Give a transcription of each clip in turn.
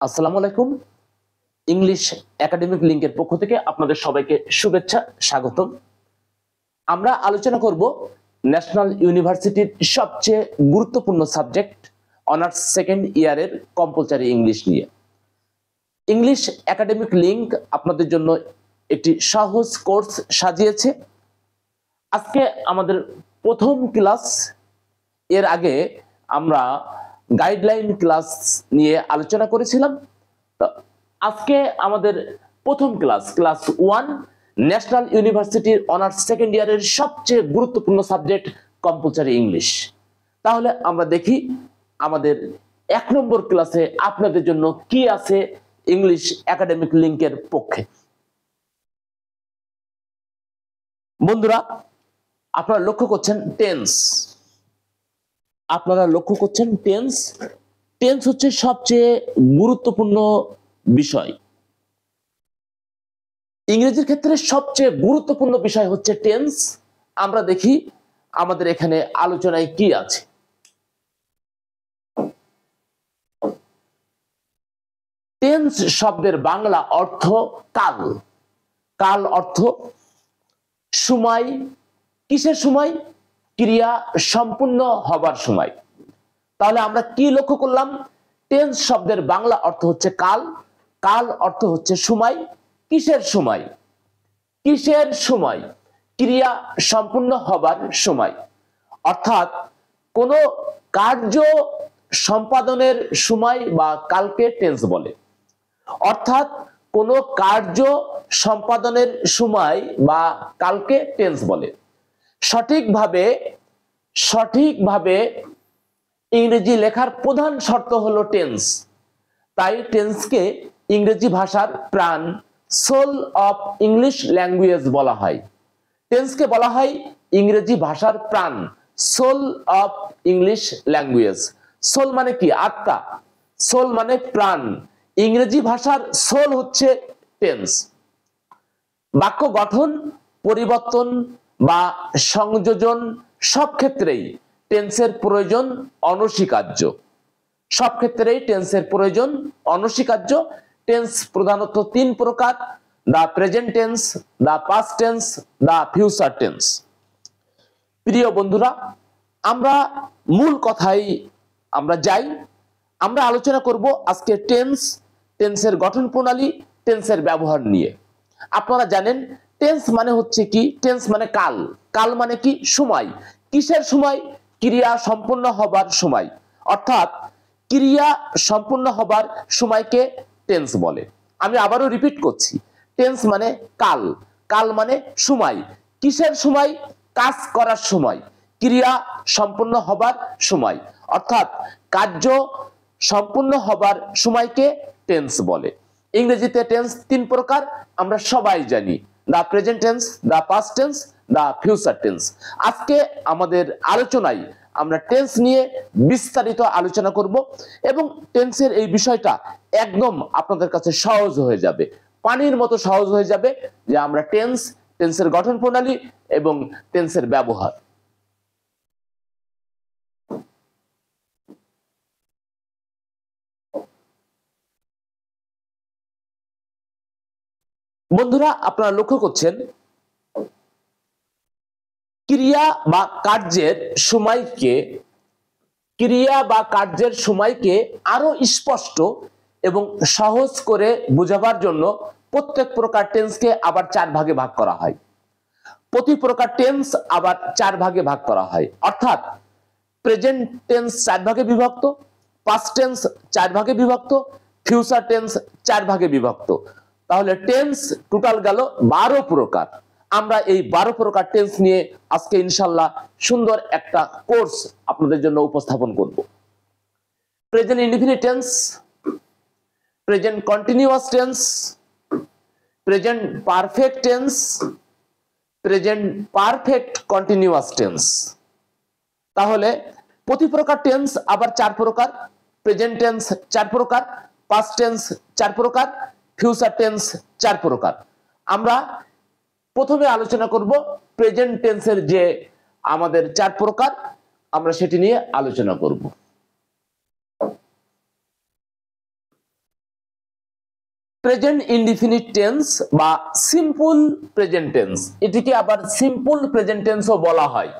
আসসালামু আলাইকুম। English academic লিংকের পক্ষ থেকে আপনাদের সবাইকে শুভেচ্ছা, স্বাগতম। আমরা আলোচনা করব ন্যাশনাল ইউনিভার্সিটির সবচেয়ে গুরুত্বপূর্ণ সাবজেক্ট অনার্স সেকেন্ড ইয়ারের কম্পালসারি ইংলিশ নিয়ে। ইংলিশ একাডেমিক লিংক আপনাদের জন্য একটি সহজ কোর্স সাজিয়েছে। আজকে আমাদের প্রথম ক্লাস। এর আগে আমরা গাইডলাইন ক্লাস নিয়ে আলোচনা করেছিলাম। তো আজকে আমাদের প্রথম ক্লাস 1 ন্যাশনাল ইউনিভার্সিটির অনার্স সেকেন্ড ইয়ারের সবচেয়ে গুরুত্বপূর্ণ সাবজেক্ট কম্পালসারি ইংলিশ। তাহলে আমরা দেখি আমাদের 1 নম্বর ক্লাসে আপনাদের জন্য কি আছে ইংলিশ একাডেমিক লিংকের পক্ষে। বন্ধুরা, আপনারা লক্ষ্য করছেন টেন্স। টেন্স হচ্ছে সবচেয়ে গুরুত্বপূর্ণ বিষয়। ইংরেজির ক্ষেত্রে সবচেয়ে গুরুত্বপূর্ণ বিষয় হচ্ছে টেন্স। আমরা দেখি আমাদের এখানে আলোচনায় কি আছে। টেন্স শব্দের বাংলা অর্থ কাল। কাল অর্থ সময়। কিসের সময়? ক্রিয়া সম্পূর্ণ হবার সময়। তাহলে আমরা কি লক্ষ্য করলাম? টেন্স শব্দের বাংলা অর্থ হচ্ছে কাল। কাল অর্থ হচ্ছে সময়। কিসের সময়? কিসের সময়? ক্রিয়া সম্পূর্ণ হবার সময়। অর্থাৎ কোন কার্য সম্পাদনের সময় বা কালকে টেন্স বলে। অর্থাৎ কোন কার্য সম্পাদনের সময় বা কালকে টেন্স বলে। সঠিকভাবে ইংরেজি লেখার প্রধান শর্ত হলো টেন্স। তাই টেন্সকে ইংরেজি ভাষার প্রাণ, সোল অফ ইংলিশ ল্যাঙ্গুয়েজ বলা হয়। টেন্সকে বলা হয় ইংরেজি ভাষার প্রাণ, soul of English language. Soul মানে কি? আত্মা। সোল মানে প্রাণ। ইংরেজি ভাষার সোল হচ্ছে টেন্স। বাক্য গঠন, পরিবর্তন বা সংযোজন সব ক্ষেত্রেই টেন্সের প্রয়োজন অনস্বীকার্য। সব ক্ষেত্রেই টেন্সের প্রয়োজন অনস্বীকার্য। টেন্স প্রধানত 3 প্রকার: the present tense, the past tense, the future tense. প্রিয় বন্ধুরা, আমরা মূল কথায় আমরা যাই। আমরা আলোচনা করব আজকে টেন্সের গঠন প্রণালী, টেন্সের ব্যবহার নিয়ে। আপনারা জানেন টেন্স মানে হচ্ছে কি? টেন্স মানে কাল। কাল মানে কি? সময়। কিসের সময়? ক্রিয়া সম্পূর্ণ হবার সময়। অর্থাৎ ক্রিয়া সম্পূর্ণ হবার সময়কে টেন্স বলে। আমি আবারও রিপিট করছি, টেন্স মানে কাল। কাল মানে সময়। কিসের সময়? কাজ করার সময়, ক্রিয়া সম্পূর্ণ হবার সময়। অর্থাৎ কার্য সম্পূর্ণ হবার সময়কে টেন্স বলে। ইংরেজিতে টেন্স 3 প্রকার, আমরা সবাই জানি: the present tense, the past tense, the future tense. আজকে আমাদের আলোচনায় আমরা টেন্স নিয়ে বিস্তারিত আলোচনা করব এবং টেন্সের এই বিষয়টা একদম আপনাদের কাছে সহজ হয়ে যাবে, পানির মতো সহজ হয়ে যাবে যে আমরা টেন্সের গঠন প্রণালী এবং টেন্সের ব্যবহার। বন্ধুরা, আপনারা লক্ষ্য করছেন ক্রিয়া বা কার্যের সময়কে আরো স্পষ্ট এবং সহজ করে বোঝাবার জন্য প্রত্যেক প্রকার টেন্সকে আবার 4 ভাগে ভাগ করা হয়। প্রতি প্রকার টেন্স আবার 4 ভাগে ভাগ করা হয়। অর্থাৎ প্রেজেন্ট টেন্স 4 ভাগে বিভক্ত, পাস্ট টেন্স 4 ভাগে বিভক্ত, ফিউচার টেন্স 4 ভাগে বিভক্ত। তাহলে টেন্স টোটাল গেল 12 প্রকার। আমরা এই 12 প্রকার টেন্স নিয়ে আজকে ইনশাআল্লাহ সুন্দর একটা কোর্স আপনাদের জন্য উপস্থাপন করব। Present indefinite tense, present continuous tense, present perfect tense, present perfect continuous tense. তাহলে প্রতি প্রকার টেন্স আবার 4 প্রকার: প্রেজেন্ট টেন্স 4 প্রকার, পাস্ট টেন্স 4 প্রকার, ফিউচার টেন্স 4 প্রকার। আমরা প্রথমে আলোচনা করব প্রেজেন্ট টেন্সের যে আমাদের 4 প্রকার, আমরা সেটি নিয়ে আলোচনা করব। প্রেজেন্ট ইনডিফিনিট টেন্স বা সিম্পল প্রেজেন্ট টেন্স, এটিকে আবার সিম্পল প্রেজেন্ট টেন্সও বলা হয়।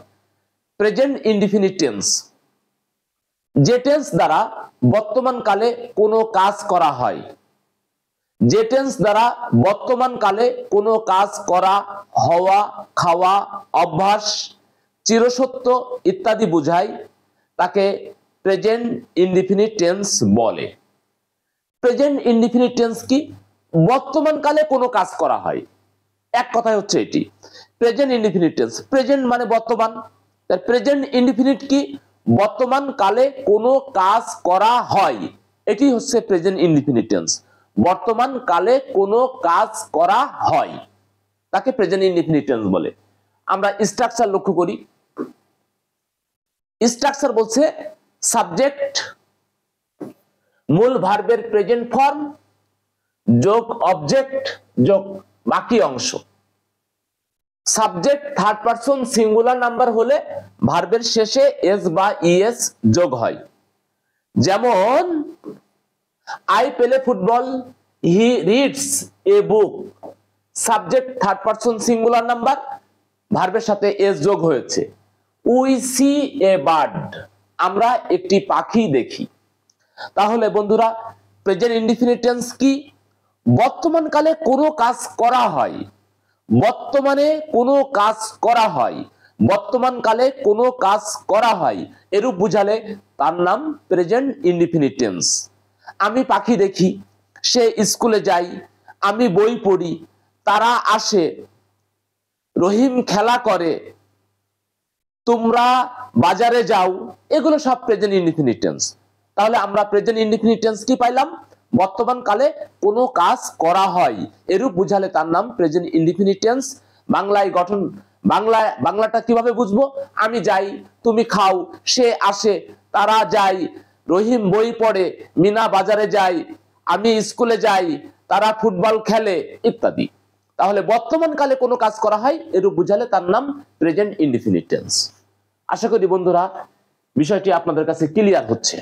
প্রেজেন্ট ইনডিফিনিট টেন্স যে টেন্স দ্বারা বর্তমান কালে কোনো কাজ করা হয়, যে টেন্স দ্বারা বর্তমান কালে কোনো কাজ করা, হওয়া, খাওয়া, অভ্যাস, চিরসত্য ইত্যাদি বোঝায়, তাকে প্রেজেন্ট ইনডিফিনিট টেন্স বলে। প্রেজেন্ট ইনডিফিনিট টেন্স কি? বর্তমান কালে কোনো কাজ করা হয়, এক কথায় হচ্ছে এটি প্রেজেন্ট ইনডিফিনিট টেন্স। প্রেজেন্ট মানে বর্তমান, তার প্রেজেন্ট ইনডিফিনিট কি? বর্তমান কালে কোনো কাজ করা হয়, এটি হচ্ছে প্রেজেন্ট ইনডিফিনিট টেন্স। বর্তমান কালে কোনো কাজ করা হয়, তাকে প্রেজেন্ট ইনডিফিনিট টেন্স বলে। আমরা স্ট্রাকচার লক্ষ্য করি। স্ট্রাকচার বলছে সাবজেক্ট, মূল ভার্বের প্রেজেন্ট ফর্ম যোগ অবজেক্ট যোগ বাকি অংশ। Subject third person singular number হলে ভার্বের শেষে এস বা ইএস যোগ হয়। যেমন I play football, he reads a book. Subject third person singular number, ভার্বের সাথে এস যোগ হয়েছে। উই সি এ বার্ড, আমরা একটি পাখি দেখি। তাহলে বন্ধুরা প্রেজেন্ট ইনডিফিনিট টেন্স কি? বর্তমান কালে কোনো কাজ করা হয়, বর্তমানে কোনো কাজ করা হয়, বর্তমান কালে কোনো কাজ করা হয়, এরূপ বুঝালে তার নাম প্রেজেন্ট ইনডিফিনিট টেন্স। আমি পাখি দেখি, সে স্কুলে যায়, আমি বই পড়ি, তারা আসে, রহিম খেলা করে, তোমরা বাজারে যাও, এগুলো সব প্রেজেন্ট ইনডিফিনিট টেন্স। তাহলে আমরা প্রেজেন্ট ইনডিফিনিট টেন্স কি পাইলাম? বর্তমান কালে কোনো কাজ করা হয়, এরূপ বুঝালে তার নাম প্রেজেন্ট ইনডিফিনিট টেন্স। বাংলায় গঠন, বাংলাটা কিভাবে বুঝবো? আমি যাই, তুমি খাও, সে আসে, তারা যায়, রহিম বই পড়ে, মিনা বাজারে যায়, আমি স্কুলে যাই, তারা ফুটবল খেলে ইত্যাদি। তাহলে বর্তমান কালে কোনো কাজ করা হয়, এরূপ বুঝালে তার নাম প্রেজেন্ট ইনডিফিনিট টেন্স। আশা করি বন্ধুরা বিষয়টি আপনাদের কাছে ক্লিয়ার হচ্ছে।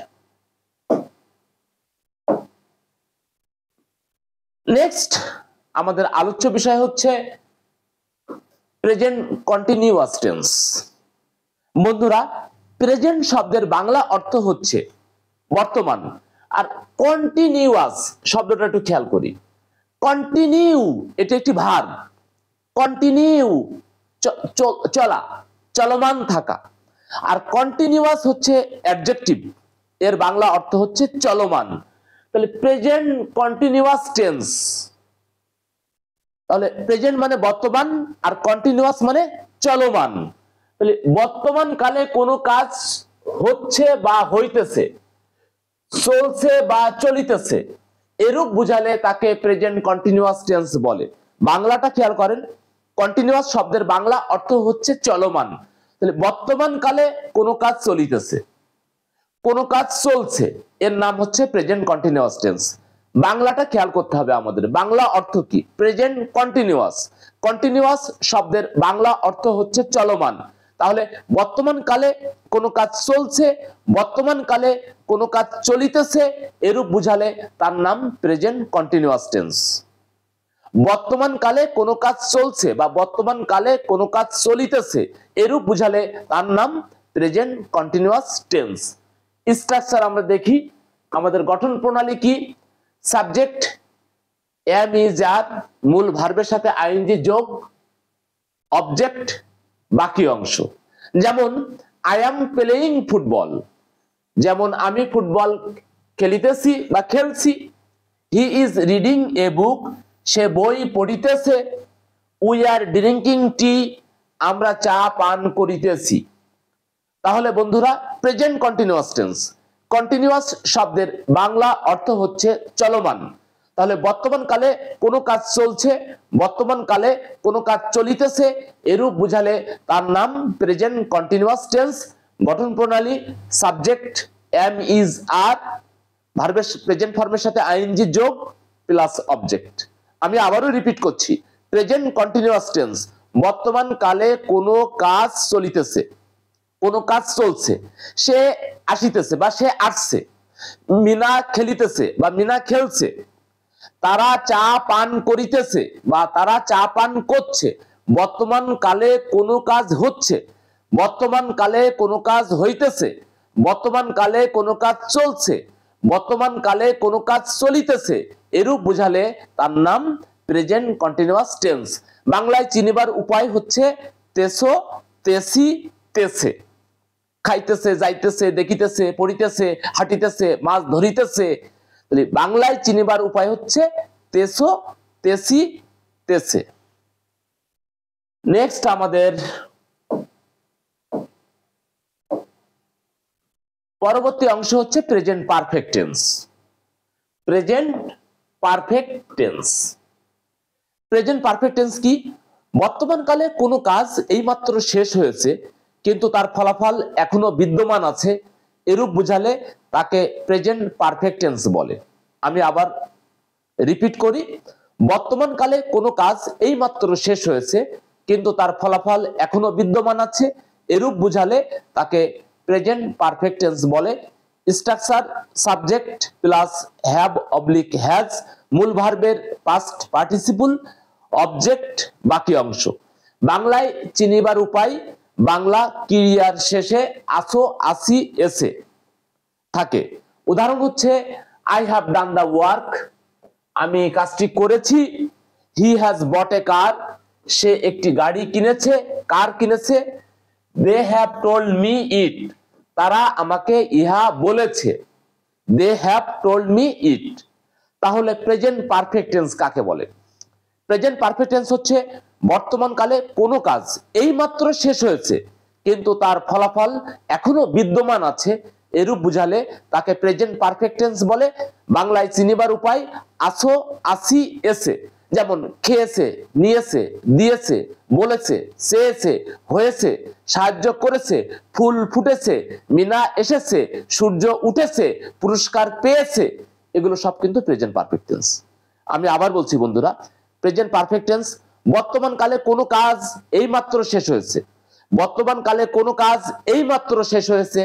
নেক্সট আমাদের আলোচ্য বিষয় হচ্ছে প্রেজেন্ট কন্টিনিউয়াস টেন্স। বন্ধুরা প্রেজেন্ট শব্দের বাংলা অর্থ হচ্ছে বর্তমান, আর কন্টিনিউয়াস শব্দটা একটু খেয়াল করি। কন্টিনিউ এটা একটি ভার্ব, কন্টিনিউ চলা, চলমান থাকা, আর কন্টিনিউয়াস হচ্ছে অ্যাডজেক্টিভ, এর বাংলা অর্থ হচ্ছে চলমান। তাহলে প্রেজেন্ট কন্টিনিউয়াস টেন্স, তাহলে প্রেজেন্ট মানে বর্তমান আর কন্টিনিউয়াস মানে চলমান। তাহলে বর্তমান কালে কোনো কাজ হচ্ছে বা হইতেছে, চলছে বা চলিতেছে, এরূপ বুঝালে তাকে প্রেজেন্ট কন্টিনিউয়াস টেন্স বলে। বাংলাটা খেয়াল করেন, কন্টিনিউয়াস শব্দের বাংলা অর্থ হচ্ছে চলমান। তাহলে বর্তমান কালে কোনো কাজ চলিতেছে, কোনো কাজ চলছে, এর নাম হচ্ছে প্রেজেন্ট কন্টিনিউয়াস টেন্স। বাংলাটা খেয়াল করতে হবে আমাদের, বাংলা অর্থ কি? Present continuous. কন্টিনিউয়াস শব্দের বাংলা অর্থ হচ্ছে চলমান। তাহলে বর্তমান কালে কোনো কাজ চলছে, বর্তমান কালে কোনো কাজ চলিতেছে, এরূপ বুঝালে তার নাম প্রেজেন্ট কন্টিনিউয়াস টেন্স। বর্তমান কালে কোনো কাজ চলছে বা বর্তমান কালে কোনো কাজ চলিতেছে, এরূপ বুঝালে তার নাম প্রেজেন্ট কন্টিনিউয়াস টেন্স। স্ট্রাকচার আমরা দেখি, আমাদের গঠন প্রণালী কি? সাবজেক্ট এম ইজ আর, মূল ভার্বের সাথে আইএনজি যোগ, অবজেক্ট বাকি অংশ। যেমন আই এম প্লেইং ফুটবল, যেমন আমি ফুটবল খেলিতেছি বা খেলছি। হি ইজ রিডিং এ বুক, সে বই পড়িতেছে। উই আর ড্রিঙ্কিং টি, আমরা চা পান করিতেছি। তাহলে বন্ধুরা প্রেজেন্ট কন্টিনিউয়াস টেন্স, কন্টিনিউয়াস শব্দের বাংলা অর্থ হচ্ছে চলমান। তাহলে বর্তমান কালে কোনো কাজ চলছে, বর্তমান কালে কোনো কাজ চলিতেছে, এরূপ বুঝালে তার নাম প্রেজেন্ট কন্টিনিউয়াস টেন্স। গঠন প্রণালী সাবজেক্ট এম ইজ আর, ভার্বের প্রেজেন্ট ফর্মের সাথে আইএনজি যোগ প্লাস অবজেক্ট। আমি আবারও রিপিট করছি, প্রেজেন্ট কন্টিনিউয়াস টেন্স, বর্তমান কালে কোনো কাজ চলিতেছে, কোনো কাজ চলছে, সে আসিতেছে বা সে আসছে, মিনা খেলিতেছে বা মিনা খেলছে, তারা চা পান করিতেছে বা তারা চা পান করছে। বর্তমান কালে কোনো কাজ হচ্ছে, বর্তমান কালে কোনো কাজ হইতেছে, বর্তমান কালে কোনো কাজ চলছে, বর্তমান কালে কোনো কাজ চলিতেছে, এরূপ বুঝালে তার নাম প্রেজেন্ট কন্টিনিউয়াস টেন্স। বাংলায় চিনিবার উপায় হচ্ছে তেসো, তেসি, তেসে। খাইতেছে, যাইতেছে, দেখিতেছে, পড়িতেছে, হাঁটিতেছে, মাছ ধরিতেছে। বাংলায় চিনিবার উপায় হচ্ছে তেসো, তেসি, তেসে। নেক্সট আমাদের পরবর্তী অংশ হচ্ছে present perfect tense. Present perfect tense. Present perfect tense কি? বর্তমান কালে কোনো কাজ এইমাত্র শেষ হয়েছে কিন্তু তার ফলাফল এখনো বিদ্যমান আছে, এরূপ বুঝালে তাকে প্রেজেন্ট পারফেক্ট টেন্স বলে। আমি আবার রিপিট করি, বর্তমান কালে কোনো কাজ এইমাত্র শেষ হয়েছে কিন্তু তার ফলাফল এখনো বিদ্যমান আছে, এরূপ বুঝালে তাকে প্রেজেন্ট পারফেক্ট টেন্স বলে। Structure subject plus have oblique has, মূল ভার্বের পাস্ট পার্টিসিপল, অবজেক্ট বাকি অংশ। বাংলায় চিনিবার উপায় বাংলা ক্রিয়ার শেষে আসো, আসি, এসে থাকে। উদাহরণ হচ্ছে I have done the work, আমি কাজটি করেছি। হি হ্যাজ বট এ কার, সে একটি গাড়ি কিনেছে, কার কিনেছে। দে হ্যাভ টোল্ড মি ইট, তারা আমাকে ইহা বলেছে। দে হ্যাভ টোল্ড মি ইট। তাহলে প্রেজেন্ট পারফেক্ট টেন্স কাকে বলে? প্রেজেন্ট পারফেক্ট টেন্স হচ্ছে বর্তমান কালে কোনো কাজ এইমাত্র শেষ হয়েছে কিন্তু তার ফলাফল এখনো বিদ্যমান আছে, এরূপ বুঝালে তাকে প্রেজেন্ট পারফেক্ট টেন্স বলে। বাংলায় চিনিবার উপায় আসো, আসি, এসে। যেমন খেয়েছে, নিয়েছে, দিয়েছে, বলেছে, চেয়েছে, হয়েছে, সাহায্য করেছে, ফুল ফুটেছে, মিনা এসেছে, সূর্য উঠেছে, পুরস্কার পেয়েছে, এগুলো সব কিন্তু প্রেজেন্ট পারফেক্ট টেন্স। আমি আবার বলছি বন্ধুরা, প্রেজেন্ট পারফেক্ট টেন্স বর্তমান কালে কোনো কাজ এইমাত্র শেষ হয়েছে, বর্তমান কালে কোনো কাজ এইমাত্র শেষ হয়েছে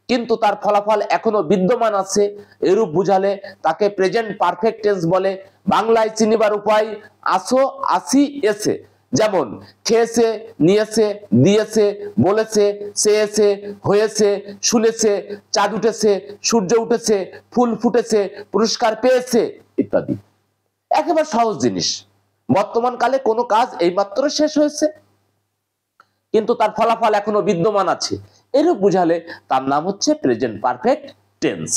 কিন্তু তার ফলাফল এখনো বিদ্যমান আছে, এরূপ বুঝালে তাকে প্রেজেন্ট পারফেক্ট টেন্স বলে। বাংলায় চিনিবার উপায় আসো, আসি, এসে। যেমন খেয়েছে, নিয়েছে, দিয়েছে, বলেছে, চেয়েছে, হয়েছে, শুনেছে, চাঁদ উঠেছে, সূর্য উঠেছে, ফুল ফুটেছে, পুরস্কার পেয়েছে ইত্যাদি। একেবারে সহজ জিনিস। বর্তমান কালে কোনো কাজ এইমাত্র শেষ হয়েছে কিন্তু তার ফলাফল এখনো বিদ্যমান আছে, এরূপ বুঝালে তার নাম হচ্ছে প্রেজেন্ট পারফেক্ট টেন্স।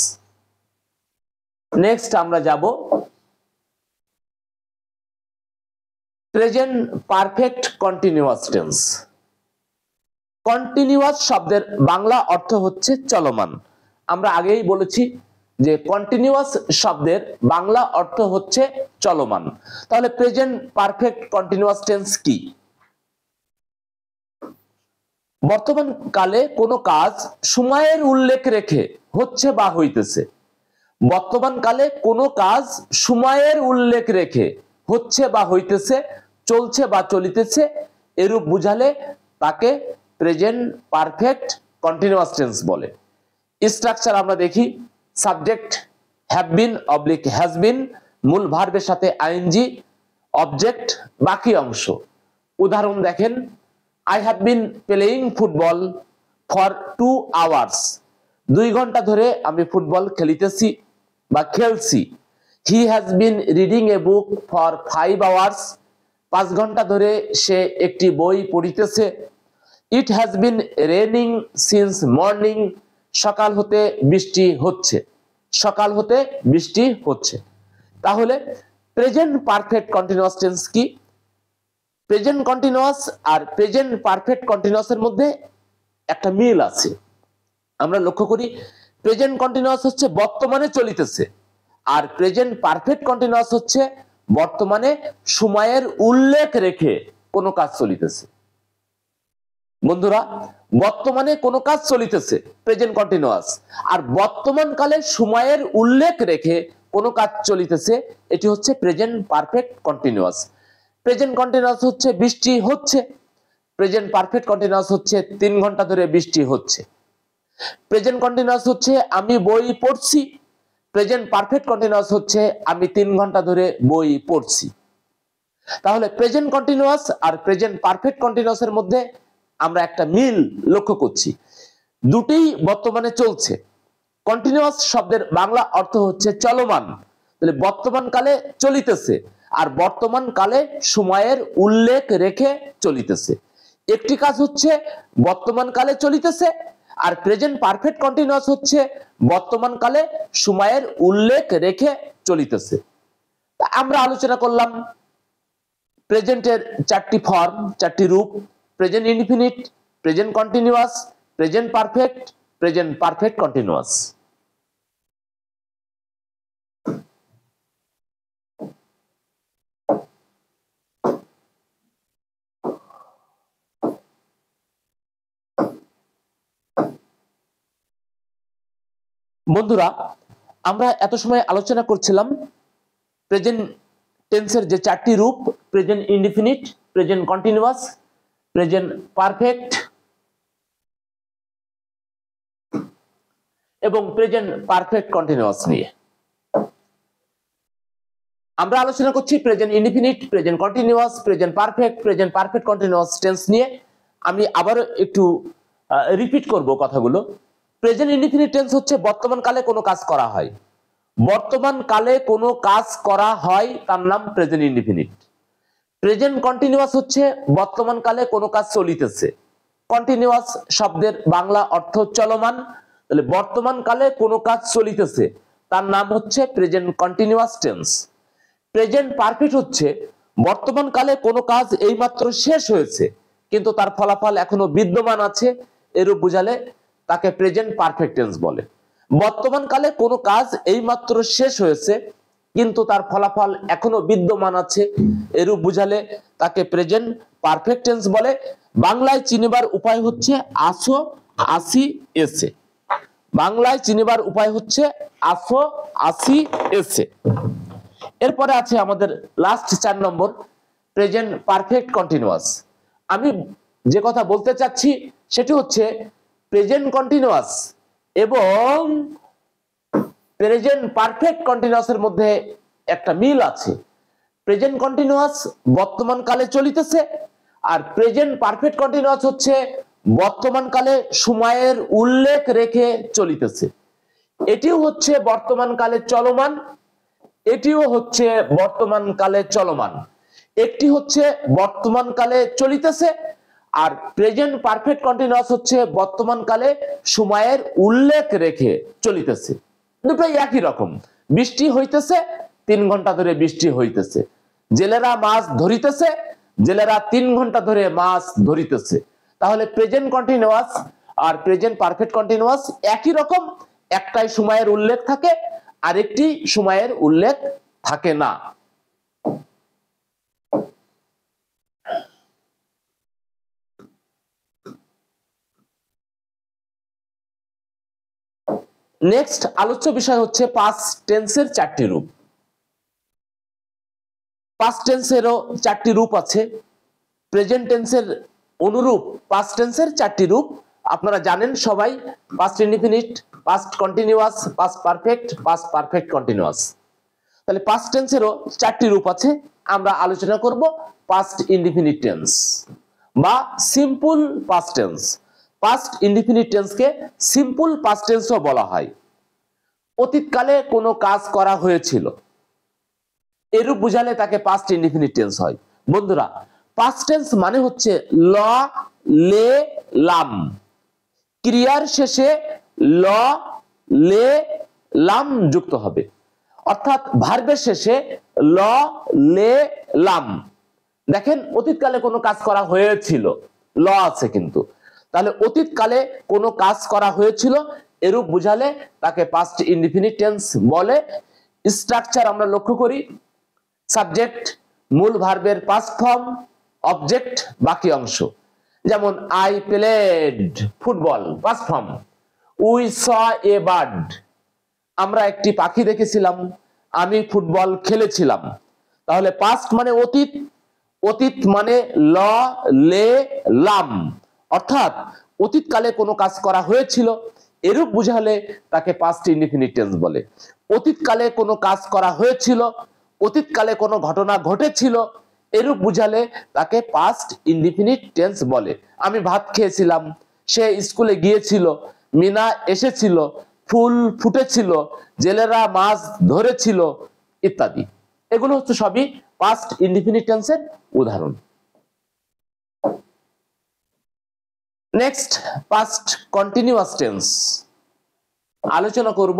নেক্সট আমরা যাব present perfect continuous tense. Continuous শব্দের বাংলা অর্থ হচ্ছে চলমান। আমরা আগেই বলেছি যে কন্টিনিউয়াস শব্দের বাংলা অর্থ হচ্ছে চলমান। তাহলে প্রেজেন্ট পারফেক্ট কন্টিনিউয়াস টেন্স কি? বর্তমান কালে কোনো কাজ সময়ের উল্লেখ রেখে হচ্ছে বা হইতেছে। বর্তমান কালে কোনো কাজ সময়ের উল্লেখ রেখে হচ্ছে বা হইতেছে, চলছে বা চলিতেছে, এরূপ বুঝালে তাকে প্রেজেন্ট পারফেক্ট কন্টিনিউয়াস টেন্স বলে। স্ট্রাকচার আমরা দেখি, subject have been oblique has been, মূল ভার্বের সাথে আইএনজি, অবজেক্ট বাকি অংশ। উদাহরণ দেখেন, I have been playing football for 2 hours. 2 ঘন্টা ধরে আমি ফুটবল খেলিতেছি বা খেলছি। He has been reading a book for 5 hours. 5 ঘন্টা ধরে সে একটি বই পড়িতেছে। It has been raining since morning. সকাল হতে বৃষ্টি হচ্ছে। সকাল হতে বৃষ্টি হচ্ছে। তাহলে প্রেজেন্ট পারফেক্ট কন্টিনিউয়াস টেন্স কি? প্রেজেন্ট কন্টিনিউয়াস আর প্রেজেন্ট পারফেক্ট কন্টিনিউয়াসের মধ্যে একটা মিল আছে। আমরা লক্ষ্য করি, প্রেজেন্ট কন্টিনিউয়াস হচ্ছে বর্তমানে চলিতেছে আর প্রেজেন্ট পারফেক্ট কন্টিনিউয়াস হচ্ছে বর্তমানে সময়ের উল্লেখ রেখে কোনো কাজ চলিতেছে। বন্ধুরা, বর্তমানে কোনো কাজ চলিতেছে প্রেজেন্ট কন্টিনিউয়াস, আর বর্তমান কালে সময়ের উল্লেখ রেখে কোনো কাজ চলিতেছে, এটি হচ্ছে present perfect continuous. Present continuous হচ্ছে বৃষ্টি হচ্ছে, প্রেজেন্ট পারফেক্ট কন্টিনিউয়াস হচ্ছে 3 ঘন্টা ধরে বৃষ্টি হচ্ছে। প্রেজেন্ট কন্টিনিউয়াস হচ্ছে আমি বই পড়ছি, প্রেজেন্ট পারফেক্ট কন্টিনিউয়াস হচ্ছে আমি 3 ঘন্টা ধরে বই পড়ছি। তাহলে প্রেজেন্ট কন্টিনিউয়াস আর প্রেজেন্ট পারফেক্ট কন্টিনিউয়াসের মধ্যে আমরা একটা মিল লক্ষ্য করছি, দুটোই বর্তমানে চলছে। কন্টিনিউয়াস শব্দের বাংলা অর্থ হচ্ছে চলমান, তাহলে বর্তমান কালে চলিতেছে, আর বর্তমান কালে সময়ের উল্লেখ রেখে চলিতেছে। একটি কাজ হচ্ছে বর্তমান কালে চলিতেছে, আর প্রেজেন্ট পারফেক্ট কন্টিনিউয়াস হচ্ছে বর্তমান কালে সময়ের উল্লেখ রেখে চলিতেছে। আমরা আলোচনা করলাম প্রেজেন্টের 4টি ফর্ম, 4টি রূপ: present indefinite, present continuous, present perfect, present perfect continuous. বন্ধুরা, আমরা এত সময় আলোচনা করছিলাম প্রেজেন্ট টেন্সের যে 4টি রূপ: present indefinite, present continuous, present perfect এবং প্রেজেন্ট পারফেক্ট কন্টিনিউয়াস নিয়ে। আমরা আলোচনা করছি present indefinite, present continuous, present perfect continuous tense নিয়ে। আমি আবারও একটু রিপিট করব কথাগুলো। প্রেজেন্ট ইনডিফিনিট টেন্স হচ্ছে বর্তমান কালে কোনো কাজ করা হয়। বর্তমান কালে কোনো কাজ করা হয় তার নাম প্রেজেন্ট ইনডিফিনিট। প্রেজেন্ট কন্টিনিউয়াস হচ্ছে বর্তমান কালে কোনো কাজ চলিতেছে। কন্টিনিউয়াস শব্দের বাংলা অর্থ চলমান, তাহলে বর্তমান কালে কোনো কাজ চলিতেছে তার নাম হচ্ছে present continuous tense. Present perfect হচ্ছে বর্তমান কালে কোনো কাজ এইমাত্র শেষ হয়েছে কিন্তু তার ফলাফল এখনো বিদ্যমান আছে, এরূপ বুঝালে তাকে প্রেজেন্ট পারফেক্ট টেন্স বলে। বর্তমান কালে কোনো কাজ এইমাত্র শেষ হয়েছে কিন্তু তার ফলাফল এখনো বিদ্যমান আছে, এরূপ বুঝালে তাকে প্রেজেন্ট পারফেক্ট টেন্স বলে। বাংলায় চিনিবার উপায় হচ্ছে আসো, আসি, এসে। বাংলায় চিনিবার উপায় হচ্ছে আসো, আসি, এসে। এরপরে আছে আমাদের লাস্ট 4 নম্বর, প্রেজেন্ট পারফেক্ট কন্টিনিউয়াস। আমি যে কথা বলতে চাচ্ছি সেটি হচ্ছে প্রেজেন্ট কন্টিনিউয়াস এবং প্রেজেন্ট পারফেক্ট কন্টিনিউয়াসের মধ্যে একটা মিল আছে। প্রেজেন্ট কন্টিনিউয়াস বর্তমান কালে চলিতেছে, আর প্রেজেন্ট পারফেক্ট কন্টিনিউয়াস হচ্ছে বর্তমান কালে সময়ের উল্লেখ রেখে চলিতেছে। এটিও হচ্ছে বর্তমান কালে চলমান, এটিও হচ্ছে বর্তমান কালে চলমান। একটি হচ্ছে বর্তমান কালে চলিতেছে, আর প্রেজেন্ট পারফেক্ট কন্টিনিউয়াস হচ্ছে বর্তমান কালে সময়ের উল্লেখ রেখে চলিতেছে। দুটোই একই রকম। বৃষ্টি হইতেছে, 3 ঘন্টা ধরে বৃষ্টি হইতেছে। জেলেরা মাছ ধরিতেছে, জেলেরা 3 ঘন্টা ধরে মাছ ধরিতেছে। তাহলে প্রেজেন্ট কন্টিনিউয়াস আর প্রেজেন্ট পারফেক্ট কন্টিনিউয়াস একই রকম, একটাই সময়ের উল্লেখ থাকে আর একটি সময়ের উল্লেখ থাকে না। নেক্সট আলোচ্য বিষয় হচ্ছে পাস্ট টেন্সের 4টি রূপ। পাস্ট টেন্সেরও 4টি রূপ আছে। প্রেজেন্ট টেন্সের অনুরূপ পাস্ট টেন্সের 4টি রূপ আপনারা জানেন সবাই: past indefinite, past continuous, past perfect, past perfect continuous. তাহলে পাস্ট টেন্সেরও 4টি রূপ আছে। আমরা আলোচনা করব পাস্ট ইনডিফিনিট টেন্স বা simple past tense. Past indefinite টেন্সকে সিম্পল পাস্ট টেন্সও বলা হয়। অতীতকালে কোনো কাজ করা হয়েছিল, এরূপ বুঝালে তাকে পাস্ট ইনডিফিনিট টেন্স হয়। বন্ধুরা, পাস্ট টেন্স মানে হচ্ছে ল, লে, লাম। ক্রিয়ার শেষে ল, লে, লাম যুক্ত হবে, অর্থাৎ ভার্বের শেষে ল, লে, লাম। দেখেন, অতীতকালে কোনো কাজ করা হয়েছিল, ল আছে কিন্তু, তাহলে অতীতকালে কোনো কাজ করা হয়েছিল এরূপ বুঝালে তাকে পাস্ট ইনডিফিনিট টেন্স বলে। স্ট্রাকচার আমরা লক্ষ্য করি: সাবজেক্ট, মূল ভার্বের পাস্ট ফর্ম, অবজেক্ট বাকি অংশ। যেমন I played football, past form. We saw A bird, আমরা একটি পাখি দেখেছিলাম। আমি ফুটবল খেলেছিলাম। তাহলে পাস্ট মানে অতীত, অতীত মানে ল, লে, লাম, অর্থাৎ অতীতকালে কোনো কাজ করা হয়েছিল এরূপ বুঝালে তাকে পাস্ট ইনডিফিনিট টেন্স বলে। অতীতকালে কোনো কাজ করা হয়েছিল, অতীতকালে কোনো ঘটনা ঘটেছিল, এরূপ বুঝালে তাকে পাস্ট ইনডিফিনিট টেন্স বলে। আমি ভাত খেয়েছিলাম, সে স্কুলে গিয়েছিল, মিনা এসেছিল, ফুল ফুটেছিল, জেলেরা মাছ ধরেছিল ইত্যাদি। এগুলো হচ্ছে সবই পাস্ট ইনডিফিনিট টেন্সের উদাহরণ। Next, past continuous tense. আলোচনা করব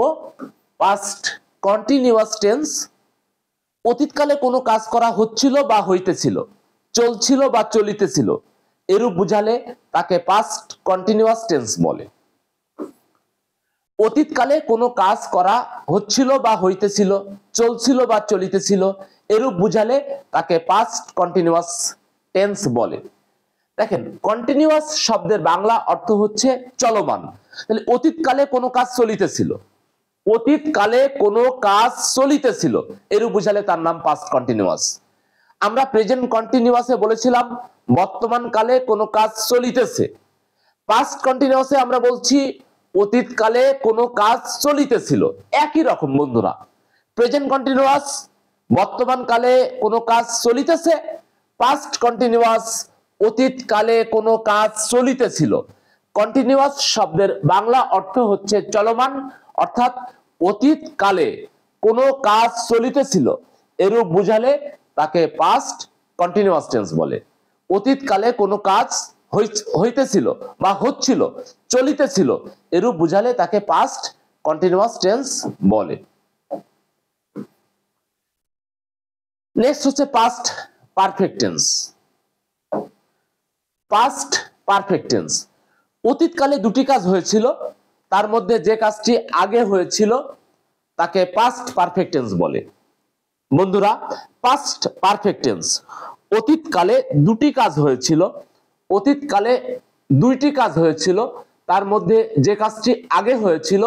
পাস্ট কন্টিনিউয়াস টেন্স। অতীতকালে কোনো কাজ করা হচ্ছিল বা হইতেছিল, চলছিল বা চলিতেছিল, এরূপ বুঝালে তাকে পাস্ট কন্টিনিউয়াস টেন্স বলে। অতীতকালে কোনো কাজ করা হচ্ছিল বা হইতেছিল, চলছিল বা চলিতেছিল, এরূপ বুঝালে তাকে পাস্ট কন্টিনিউয়াস টেন্স বলে। দেখেন, কন্টিনিউয়াস শব্দের বাংলা অর্থ হচ্ছে চলমান। তাহলে অতীতকালে কোনো কাজ চলিতেছিল, অতীতকালে কোনো কাজ চলিতেছিল, এরূপ বুঝালে তার নাম পাস্ট কন্টিনিউয়াস। আমরা প্রেজেন্ট কন্টিনিউয়াসে বলেছিলাম বর্তমান কালে কোনো কাজ চলিতেছে। পাস্ট কন্টিনিউয়াসে আমরা বলছি অতীতকালে কোনো কাজ চলিতেছিল। একই রকম বন্ধুরা, প্রেজেন্ট কন্টিনিউয়াস বর্তমান কালে কোনো কাজ চলিতেছে, পাস্ট কন্টিনিউয়াস অতীতকালে কোনো কাজ চলিতেছিল। কন্টিনিউয়াস শব্দের বাংলা অর্থ হচ্ছে চলমান, অর্থাৎ অতীতকালে কোনো কাজ চলিতেছিল, এরূপ বুঝালে তাকে পাস্ট কন্টিনিউয়াস টেন্স বলে। অতীতকালে কোনো কাজ হইতেছিল বা হচ্ছিল, চলিতেছিল, এরূপ বুঝালে তাকে পাস্ট কন্টিনিউয়াস টেন্স বলে। নেক্সট হচ্ছে past perfect tense. Past perfect tense, অতীতকালে দুটি কাজ হয়েছিল, তার মধ্যে যে কাজটি আগে হয়েছিল তাকে পাস্ট পারফেক্ট টেন্স বলে। বন্ধুরা, পাস্ট পারফেক্ট টেন্স, অতীতকালে দুটি কাজ হয়েছিল, অতীতকালে দুইটি কাজ হয়েছিল, তার মধ্যে যে কাজটি আগে হয়েছিল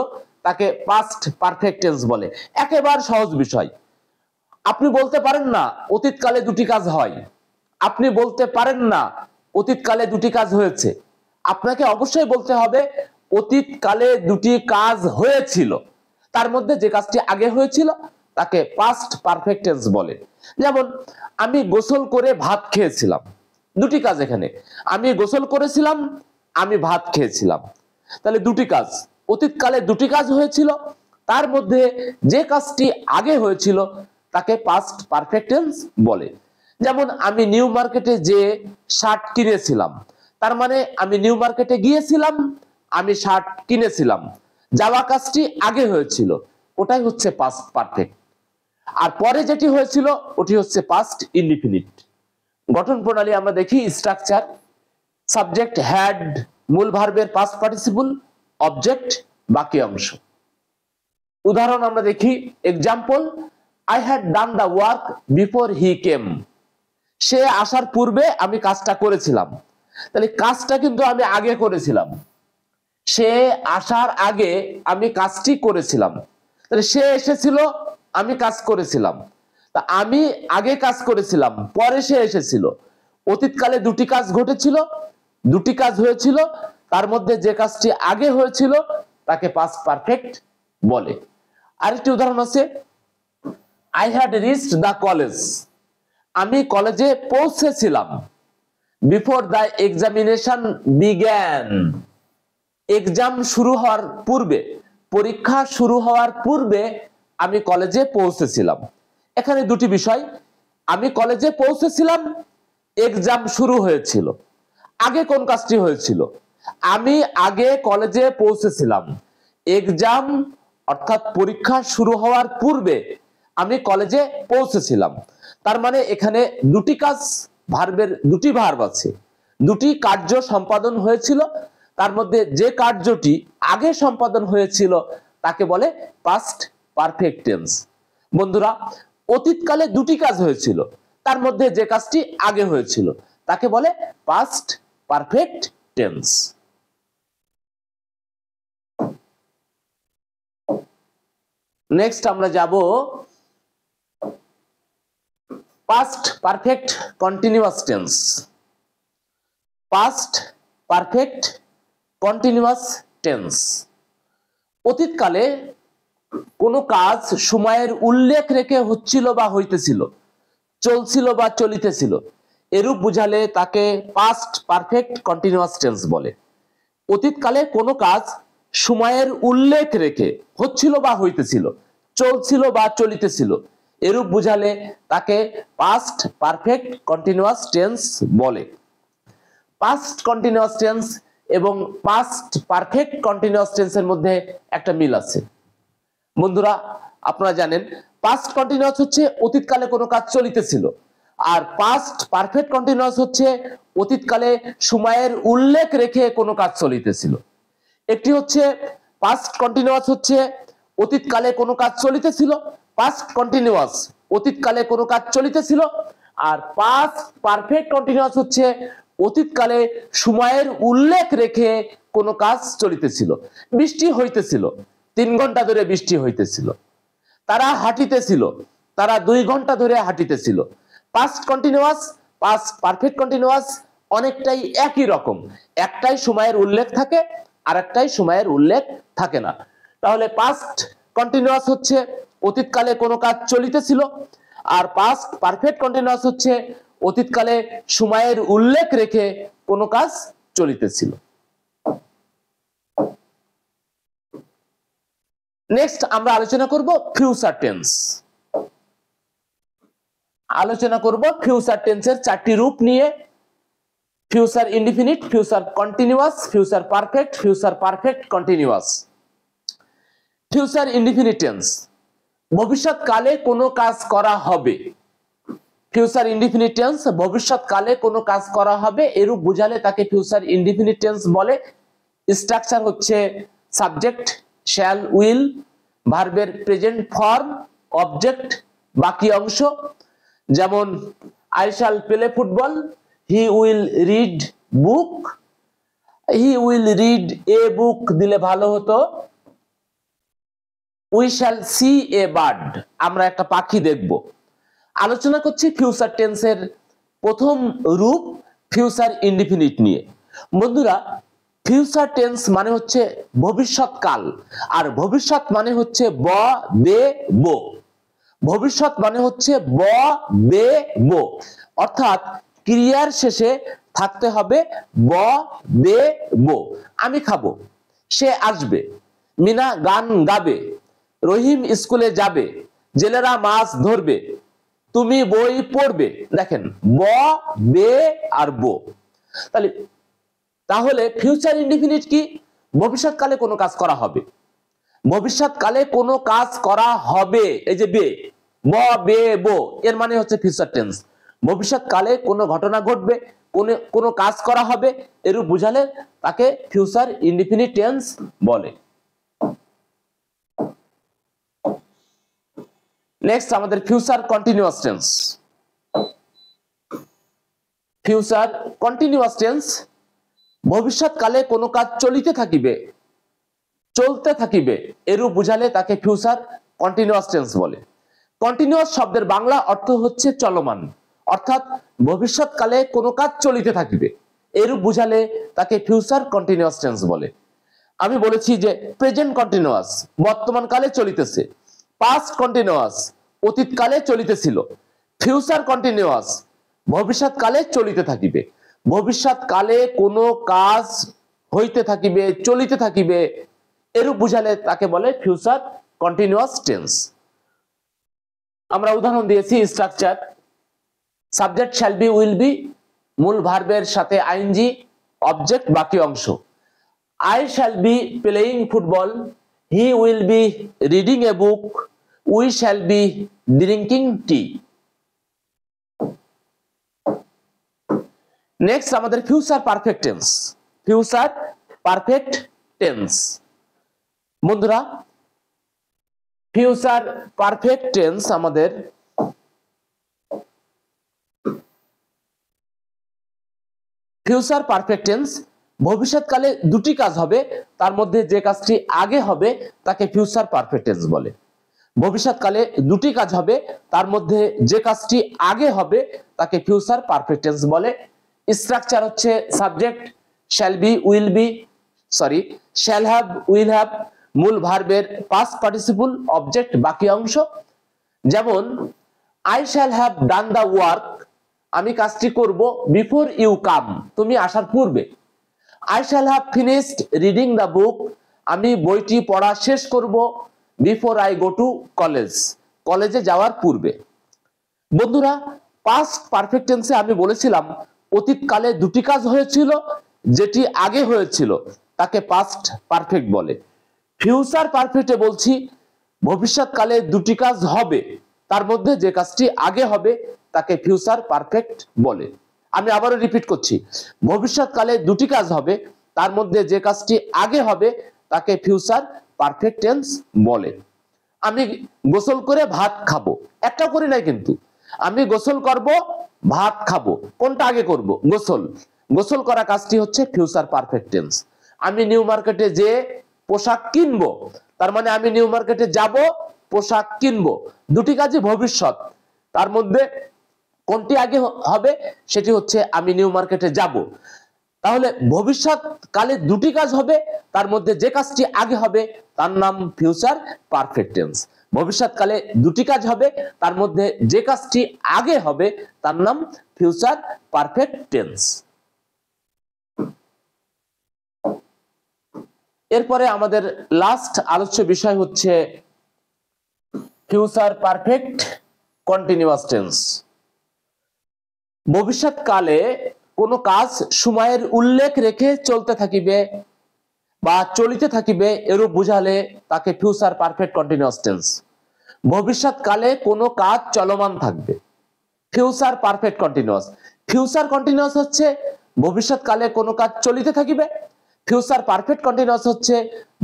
তাকে পাস্ট পারফেক্ট টেন্স বলে। একেবারে সহজ বিষয়। আপনি বলতে পারেন না অতীতকালে দুটি কাজ হয়, আপনি বলতে পারেন না অতীতকালে দুটি কাজ হয়েছে। আপনাকে অবশ্যই বলতে হবে অতীতকালে দুটি কাজ হয়েছিল, তার মধ্যে যে কাজটি আগে হয়েছিল তাকে পাস্ট পারফেক্ট টেন্স বলে। যেমন, আমি গোসল করে ভাত খেয়েছিলাম, দুটি কাজ এখানে, আমি গোসল করেছিলাম, আমি ভাত খেয়েছিলাম। তাহলে দুটি কাজ, অতীতকালে দুটি কাজ হয়েছিল, তার মধ্যে যে কাজটি আগে হয়েছিল তাকে পাস্ট পারফেক্ট টেন্স বলে। যেমন, আমি নিউ মার্কেটে যে শার্ট কিনেছিলাম, তার মানে আমি নিউ মার্কেটে গিয়েছিলাম, আমি শার্ট কিনেছিলাম, যাওয়া কাজটি আগে হয়েছিল, ওটাই হচ্ছে পাস্ট পারফেক্ট। আর পরে যেটি হয়েছিল ওটি হচ্ছে পাস্ট ইনডিফিনিট। গঠন প্রণালী আমরা দেখি, স্ট্রাকচার, সাবজেক্ট হ্যাড, মূল ভার্বের পাস্ট পার্টিসিপল, অবজেক্ট, বাকি অংশ। উদাহরণ আমরা দেখি, example, I had done the work before he came. সে আসার পূর্বে আমি কাজটা করেছিলাম। তাহলে কাজটা কিন্তু আমি আগে করেছিলাম, সে আসার আগে আমি কাজটি করেছিলাম। তাহলে সে এসেছিল, আমি কাজ করেছিলাম, তা আমি আগে কাজ করেছিলাম, পরে সে এসেছিল। অতীতকালে দুটি কাজ ঘটেছিল, দুটি কাজ হয়েছিল, তার মধ্যে যে কাজটি আগে হয়েছিল তাকে পাস্ট পারফেক্ট বলে। আরেকটি উদাহরণ আছে, I had reached the college. আমি কলেজে পৌঁছেছিলাম। Before the examination began. Exam শুরু হওয়ার পূর্বে, পরীক্ষা শুরু হওয়ার পূর্বে আমি কলেজে পৌঁছেছিলাম। এখানে দুটি বিষয়, আমি কলেজে পৌঁছেছিলাম, এক্সাম শুরু হয়েছিল। আগে কোন কাজটি হয়েছিল? আমি আগে কলেজে পৌঁছেছিলাম, এক্সাম অর্থাৎ পরীক্ষা শুরু হওয়ার পূর্বে আমি কলেজে পৌঁছেছিলাম। তার মানে এখানে দুটি কাজ, ভার্বের দুটি ভার্ব আছে, দুটি কার্য সম্পাদন হয়েছিল, তার মধ্যে যে কার্যটি আগে সম্পাদন হয়েছিল তাকে বলে পাস্ট পারফেক্ট টেন্স। বন্ধুরা, অতীতকালে দুটি কাজ হয়েছিল, তার মধ্যে যে কাজটি আগে হয়েছিল তাকে বলে পাস্ট পারফেক্ট টেন্স। নেক্সট আমরা যাব past perfect continuous tense. Past perfect continuous tense, অতীতকালে কোনো কাজ সময়ের উল্লেখ রেখে হচ্ছিল বা হইতেছিল, চলছিল বা চলিতেছিল, এরূপ বুঝালে তাকে পাস্ট পারফেক্ট কন্টিনিউয়াস টেন্স বলে। অতীতকালে কোনো কাজ সময়ের উল্লেখ রেখে হচ্ছিল বা হইতেছিল, চলছিল বা চলিতেছিল, এরূপ বুঝালে তাকে পাস্ট পারফেক্ট কন্টিনিউয়াস টেন্স বলে। পাস্ট কন্টিনিউয়াস টেন্স এবং পাস্ট পারফেক্ট কন্টিনিউয়াস টেন্সের মধ্যে একটা মিল আছে। বন্ধুরা, আপনারা জানেন পাস্ট কন্টিনিউয়াস হচ্ছে অতীতকালে কোনো কাজ চলিতেছিল, আর পাস্ট পারফেক্ট কন্টিনিউয়াস হচ্ছে অতীতকালে সময়ের উল্লেখ রেখে কোনো কাজ চলিতেছিল। একটি হচ্ছে পাস্ট কন্টিনিউয়াস হচ্ছে অতীতকালে কোনো কাজ চলিতেছিল, পাস্ট কন্টিনিউয়াস অতীতকালে কোনো কাজ চলিতেছিল, আর পাস্ট পারফেক্ট কন্টিনিউয়াস হচ্ছে অতীতকালে সময়ের উল্লেখ রেখে কোনো কাজ চলিতেছিল। বৃষ্টি হইতেছিল, 3 ঘন্টা ধরে বৃষ্টি হইতেছিল। তারা হাঁটিতেছিল, তারা 2 ঘন্টা ধরে হাঁটিতেছিল। Past continuous, past perfect continuous অনেকটাই একই রকম, একটাই সময়ের উল্লেখ থাকে আর একটাই সময়ের উল্লেখ থাকে না। তাহলে পাস্ট কন্টিনিউয়াস হচ্ছে অতীতকালে কোনো কাজ চলিতেছিল, আর পাস্ট পারফেক্ট কন্টিনিউয়াস হচ্ছে অতীতকালে সময়ের উল্লেখ রেখে কোনো কাজ চলিতেছিল। নেক্সট আমরা আলোচনা করব ফিউচার টেন্স। আলোচনা করব ফিউচার টেন্সের 4টি রূপ নিয়ে: future indefinite, future continuous, future perfect, future perfect continuous. Future indefinite tense, ভবিষ্যৎকালে কোনো কাজ করা হবে। ফিউচার ইনডিফিনিট টেন্স, ভবিষ্যৎকালে কোনো কাজ করা হবে, এরূপ বুঝালে তাকে ফিউচার ইনডিফিনিট টেন্স বলে। স্ট্রাকচার হচ্ছে সাবজেক্ট, শ্যাল, উইল, ভার্বের প্রেজেন্ট ফর্ম, অবজেক্ট, বাকি অংশ। যেমন I shall play football, he will read book. He will read a book দিলে ভালো হতো। We shall see a bird, আমরা একটা পাখি দেখব। আলোচনা করছি ফিউচার টেন্সের প্রথম রূপ ফিউচার ইনডিফিনিট নিয়ে। বন্ধুরা, ফিউচার টেন্স মানে হচ্ছে ভবিষ্যৎকাল, আর ভবিষ্যৎ মানে হচ্ছে ব বে বো। ভবিষ্যৎ মানে হচ্ছে ব বে বো, অর্থাৎ ক্রিয়ার শেষে থাকতে হবে ব বে বো। আমি খাবো, সে আসবে, মিনা গান গাবে, রহিম স্কুলে যাবে, জেলেরা মাছ ধরবে, তুমি বই পড়বে। দেখেন ব বে আর বো। তাহলে ফিউচার ইনডিফিনিট কি? ভবিষ্যৎকালে কোনো কাজ করা হবে। ভবিষ্যৎকালে কোনো কাজ করা হবে, এই যে বে, ব বে বো, এর মানে হচ্ছে ফিউচার টেন্স। ভবিষ্যৎকালে কোনো ঘটনা ঘটবে, কোনো কাজ করা হবে, এরূপ বুঝালে তাকে ফিউচার ইনডিফিনিট টেন্স বলে। নেক্সট আমাদের future continuous tense. Future continuous tense, ভবিষ্যৎকালে কোনো কাজ চলিতে থাকিবে, চলতে থাকিবে, এরূপ বুঝালে তাকে ফিউচার কন্টিনিউয়াস টেন্স বলে। কন্টিনিউয়াস শব্দের বাংলা অর্থ হচ্ছে চলমান, অর্থাৎ ভবিষ্যৎকালে কোনো কাজ চলিতে থাকিবে, এরূপ বুঝালে তাকে ফিউচার কন্টিনিউয়াস টেন্স বলে। আমি বলেছি যে প্রেজেন্ট কন্টিনিউয়াস বর্তমান কালে চলিতেছে, পাস্ট কন্টিনিউয়াস অতীতকালে চলিতেছিল, ফিউচার কন্টিনিউয়াস ভবিষ্যৎকালে চলিতে থাকিবে। ভবিষ্যৎকালে কোনো কাজ হইতে থাকিবে, চলিতে থাকিবে, এরূপ বুঝালে তাকে বলে ফিউচার কন্টিনিউয়াস টেন্স। আমরা উদাহরণ দিয়েছি structure: subject shall be, will be, মূল ভার্বের সাথে আইএনজি, অবজেক্ট, বাকি অংশ। I shall be playing football, he will be reading a book, we shall be drinking tea. Next আমাদের future perfect tense. Future perfect tense, বন্ধুরা future perfect tense আমাদের future perfect tense, ভবিষ্যৎকালে দুটি কাজ হবে, তার মধ্যে যে কাজটি আগে হবে তাকে ফিউচার পারফেক্ট টেন্স বলে। ভবিষ্যৎকালে দুটি কাজ হবে, তার মধ্যে যে কাজটি আগে হবে তাকে ফিউচার পারফেক্ট টেন্স বলে। স্ট্রাকচার হচ্ছে subject shall be, will be, shall have, will have, মূল ভার্বের পাস্ট পার্টিসিপল অবজেক্ট বাকি অংশ। যেমন I shall have done the work, আমি কাজটি করব বিফোর ইউ কাম, তুমি আসার পূর্বে। I shall have finished reading the book, আমি বইটি পড়া শেষ করব before I go to college, কলেজে যাওয়ার পূর্বে। বন্ধুরা, পাস্ট পারফেক্ট টেন্সে আমি বলেছিলাম অতীতকালে দুটি কাজ হয়েছিল, যেটি আগে হয়েছিল তাকে পাস্ট পারফেক্ট বলে। ফিউচার পারফেক্টে বলছি ভবিষ্যৎকালে দুটি কাজ হবে, তার মধ্যে যে কাজটি আগে হবে তাকে ফিউচার পারফেক্ট বলে। আমি আবারও রিপিট করছি, ভবিষ্যৎকালে দুটি কাজ হবে, তার মধ্যে যে কাজটি আগে হবে তাকে ফিউচার পারফেক্ট টেন্স বলে। আমি গোসল করে ভাত খাবো, একটা করি নাই কিন্তু, আমি গোসল করব ভাত খাবো, কোনটা আগে করব? গোসল। গোসল করা কাজটি হচ্ছে ফিউচার পারফেক্ট টেন্স। আমি নিউ মার্কেটে যে পোশাক কিনবো, তার মানে আমি নিউ মার্কেটে যাব, পোশাক কিনবো, দুটি কাজই ভবিষ্যৎ, তার মধ্যে কোনটি আগে হবে সেটি হচ্ছে আমি নিউ মার্কেটে যাব। তাহলে ভবিষ্যৎকালে দুটি কাজ হবে, তার মধ্যে যে কাজটি আগে হবে তার নাম ফিউচার পারফেক্ট টেন্স। ভবিষ্যৎকালে দুটি কাজ হবে, তার মধ্যে যে কাজটি আগে হবে তার নাম ফিউচার পারফেক্ট টেন্স। এরপরে আমাদের লাস্ট আলোচ্য বিষয় হচ্ছে ফিউচার পারফেক্ট কন্টিনিউয়াস টেন্স। ভবিষ্যৎকালে কোনো কাজ সময়ের উল্লেখ রেখে চলতে থাকিবে বা চলিতে থাকিবে এরূপ বুঝালে তাকে ফিউচার পারফেক্ট কন্টিনিউয়াস টেন্স। ভবিষ্যৎকালে কোনো কাজ চলমান থাকবে, future perfect continuous. Future continuous হচ্ছে ভবিষ্যৎকালে কোনো কাজ চলিতে থাকিবে, ফিউচার পারফেক্ট কন্টিনিউয়াস হচ্ছে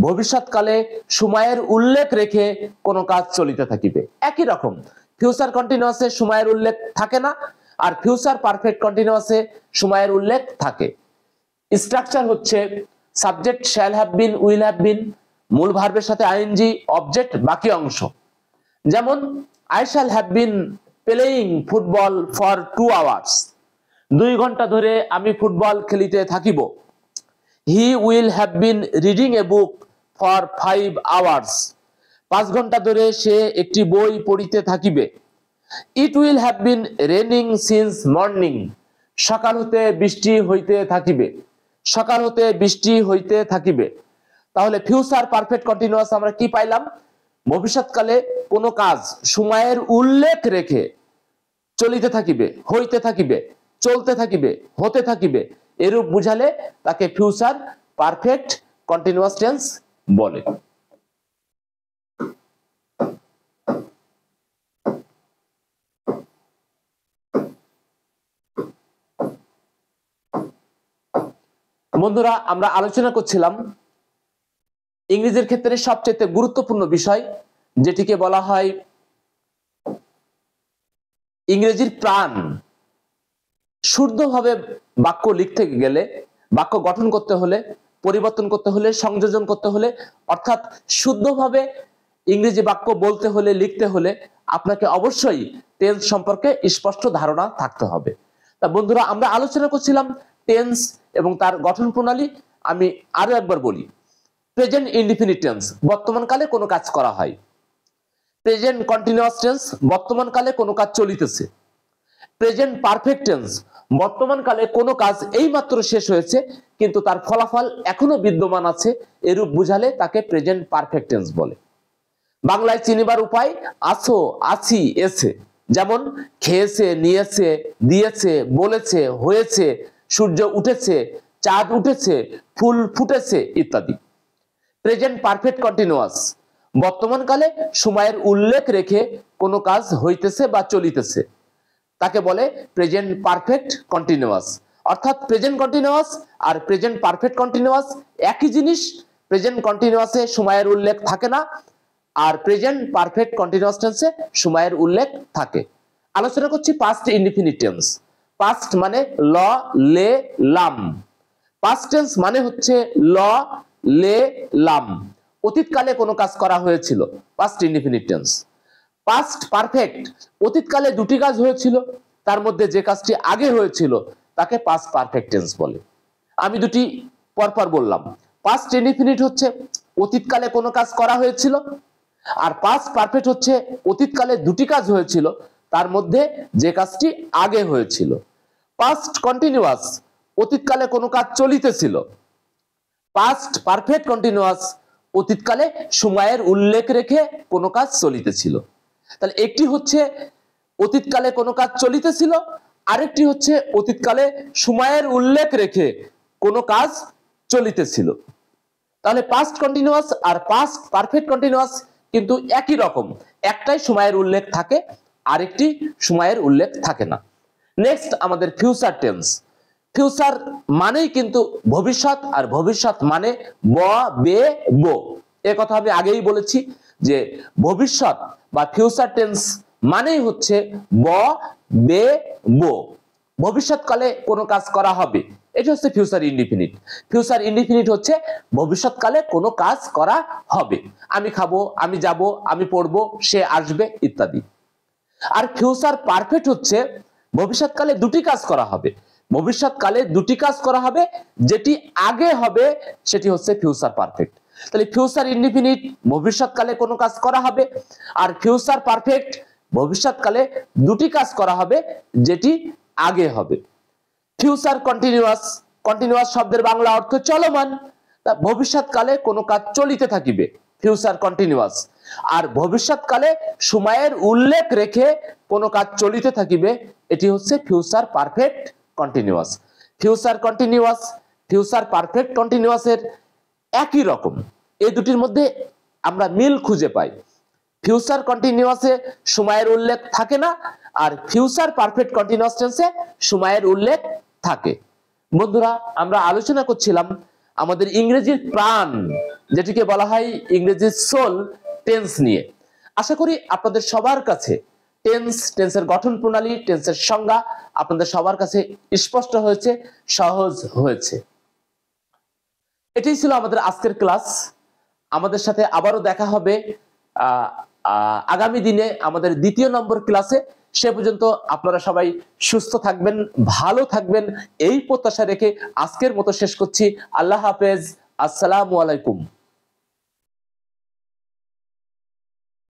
ভবিষ্যৎকালে সময়ের উল্লেখ রেখে কোনো কাজ চলিতে থাকিবে। একই রকম, ফিউচার কন্টিনিউয়াসে সময়ের উল্লেখ থাকে না, আর ফিউচার পারফেক্ট কন্টিনিউয়াসে সময়ের উল্লেখ থাকে। স্ট্রাকচার হচ্ছে subject shall have been, will have been, মূল ভার্বের সাথে আইএনজি, অবজেক্ট বাকি অংশ। যেমন I shall have been playing football for 2 hours, 2 ঘন্টা ধরে আমি ফুটবল খেলিতে থাকিব। He will have been reading a book for 5 hours, 5 ঘন্টা ধরে সে একটি বই পড়িতে থাকিবে। It will have been raining since morning, সকাল হতে বৃষ্টি হইতে থাকিবে, সকাল হতে বৃষ্টি হইতে থাকিবে। তাহলে ফিউচার পারফেক্ট কন্টিনিউয়াস আমরা কি পাইলাম? ভবিষ্যৎকালে কোনো কাজ সময়ের উল্লেখ রেখে চলিতে থাকিবে, হইতে থাকিবে, চলতে থাকিবে, হতে থাকিবে, এরূপ বুঝালে তাকে ফিউচার পারফেক্ট কন্টিনিউয়াস টেন্স বলে। বন্ধুরা, আমরা আলোচনা করছিলাম ইংরেজির ক্ষেত্রে সবচেয়ে গুরুত্বপূর্ণ বিষয়, যেটিকে বলা হয় ইংরেজির প্রাণ। শুদ্ধভাবে বাক্য লিখতে গেলে, বাক্য গঠন করতে হলে, পরিবর্তন করতে হলে, সংযোজন করতে হলে, অর্থাৎ শুদ্ধভাবে ইংরেজি বাক্য বলতে হলে, লিখতে হলে আপনাকে অবশ্যই টেন্স সম্পর্কে স্পষ্ট ধারণা থাকতে হবে। তা বন্ধুরা, আমরা আলোচনা করছিলাম টেন্স এবং তার গঠন প্রণালী। আমি আরো একবার বলি, প্রেজেন্ট ইনডিফিনিট টেন্স, বর্তমানকালে কোনো কাজ করা হয়। প্রেজেন্ট কন্টিনিউয়াস টেন্স, বর্তমানকালে কোনো কাজ চলিতেছে। প্রেজেন্ট পারফেক্ট টেন্স, বর্তমানকালে কোনো কাজ এইমাত্র শেষ হয়েছে কিন্তু তার ফলাফল এখনো বিদ্যমান আছে, এরূপ বুঝালে তাকে প্রেজেন্ট পারফেক্ট টেন্স বলে। বাংলায় চিনিবার উপায় আছো, আছি, এসে। যেমন খেয়েছে, নিয়েছে, দিয়েছে, বলেছে, হয়েছে, সূর্য উঠেছে, চাঁদ উঠেছে, ফুল ফুটেছে ইত্যাদি। প্রেজেন্ট পারফেক্ট কন্টিনিউয়াস, বর্তমানকালে সময়ের উল্লেখ রেখে কোনো কাজ হইতেছে বা চলিতেছে, তাকে বলে প্রেজেন্ট পারফেক্ট কন্টিনিউয়াস। অর্থাৎ প্রেজেন্ট কন্টিনিউয়াস আর প্রেজেন্ট পারফেক্ট কন্টিনিউয়াস একই জিনিস। প্রেজেন্ট কন্টিনিউয়াসে সময়ের উল্লেখ থাকে না, আর প্রেজেন্ট পারফেক্ট কন্টিনিউয়াস টেন্সে সময়ের উল্লেখ থাকে। আলোচনা করছি পাস্ট ইনডিফিনিট টেন্স। পাস্ট মানে ল, লে, লাম। পাস্ট টেন্স মানে হচ্ছে ল, লে, লাম। অতীতকালে কোনো কাজ করা হয়েছিল, past indefinite tense. Past perfect, অতীতকালে দুটি কাজ হয়েছিল, তার মধ্যে যে কাজটি আগে হয়েছিল তাকে পাস্ট পারফেক্ট টেন্স বলে। আমি দুটি পরপর বললাম। পাস্ট ইনডিফিনিট হচ্ছে অতীতকালে কোনো কাজ করা হয়েছিল, আর পাস্ট পারফেক্ট হচ্ছে অতীতকালে দুটি কাজ হয়েছিল, তার মধ্যে যে কাজটি আগে হয়েছিল। পাস্ট কন্টিনিউয়াস অতীতকালে কোনো কাজ চলিতেছিল। পাস্ট পারফেক্ট কন্টিনিউয়াস অতীতকালে সময়ের উল্লেখ রেখে কোনো কাজ চলিতেছিল। তাহলে একটি হচ্ছে অতীতকালে কোনো কাজ চলিতেছিল, আরেকটি হচ্ছে অতীতকালে সময়ের উল্লেখ রেখে কোনো কাজ চলিতেছিল। তাহলে পাস্ট কন্টিনিউয়াস আর পাস্ট পারফেক্ট কন্টিনিউয়াস কিন্তু একই রকম, একটাই সময়ের উল্লেখ থাকে, আরেকটি সময়ের উল্লেখ থাকে না। নেক্সট আমাদের ফিউচার টেন্স। ফিউচার মানেই কিন্তু ভবিষ্যৎ, আর ভবিষ্যৎ মানে ব বে বো। এ কথা আমি আগেই বলেছি যে ভবিষ্যৎ বা ফিউচার টেন্স মানেই হচ্ছে ব বে বো। ভবিষ্যৎকালে কোনো কাজ করা হবে, এটা হচ্ছে ফিউচার ইনডিফিনিট। ফিউচার ইনডিফিনিট হচ্ছে ভবিষ্যৎকালে কোনো কাজ করা হবে, আমি খাবো, আমি যাব, আমি পড়বো, সে আসবে ইত্যাদি। আর ফিউচার পারফেক্ট হচ্ছে ভবিষ্যৎকালে দুটি কাজ করা হবে, ভবিষ্যৎকালে দুটি কাজ করা হবে, যেটি আগে হবে সেটি হচ্ছে ফিউচার পারফেক্ট। তাহলে ফিউচার ইনডিফিনিট ভবিষ্যৎকালে কোনো কাজ করা হবে, আর ফিউচার পারফেক্ট ভবিষ্যৎকালে দুটি কাজ করা হবে, যেটি আগে হবে। ফিউচার কন্টিনিউয়াস, কন্টিনিউয়াস শব্দের বাংলা অর্থ চলমান, তা ভবিষ্যৎকালে কোনো কাজ চলিতে থাকিবে, ফিউচার কন্টিনিউয়াস। আর ভবিষ্যৎকালে সময়ের উল্লেখ রেখে কোনো কাজ চলিতে থাকিবে, এটি হচ্ছে future perfect continuous. Future continuous, future perfect কন্টিনিউয়াসের একই রকম, এই দুটির মধ্যে আমরা মিল খুঁজে পাই। ফিউচার কন্টিনিউয়াসে সময়ের উল্লেখ থাকে না, আর ফিউচার পারফেক্ট কন্টিনিউয়াস টেন্সে সময়ের উল্লেখ থাকে। বন্ধুরা, আমরা আলোচনা করছিলাম আমাদের ইংরেজির প্রাণ, যেটিকে বলা হয় ইংরেজির সোল, টেন্স নিয়ে। আশা করি আপনাদের সবার কাছে টেন্স, টেন্সের গঠন প্রণালী, টেন্সের সংজ্ঞা আপনাদের সবার কাছে স্পষ্ট হয়েছে, সহজ হয়েছে। এটাই ছিল আমাদের আজকের ক্লাস। আমাদের সাথে আবারও দেখা হবে আগামী দিনে আমাদের দ্বিতীয় নম্বর ক্লাসে। সে পর্যন্ত আপনারা সবাই সুস্থ থাকবেন, ভালো থাকবেন, এই প্রত্যাশা রেখে আজকের মতো শেষ করছি। আল্লাহ হাফেজ, আসসালামু আলাইকুম।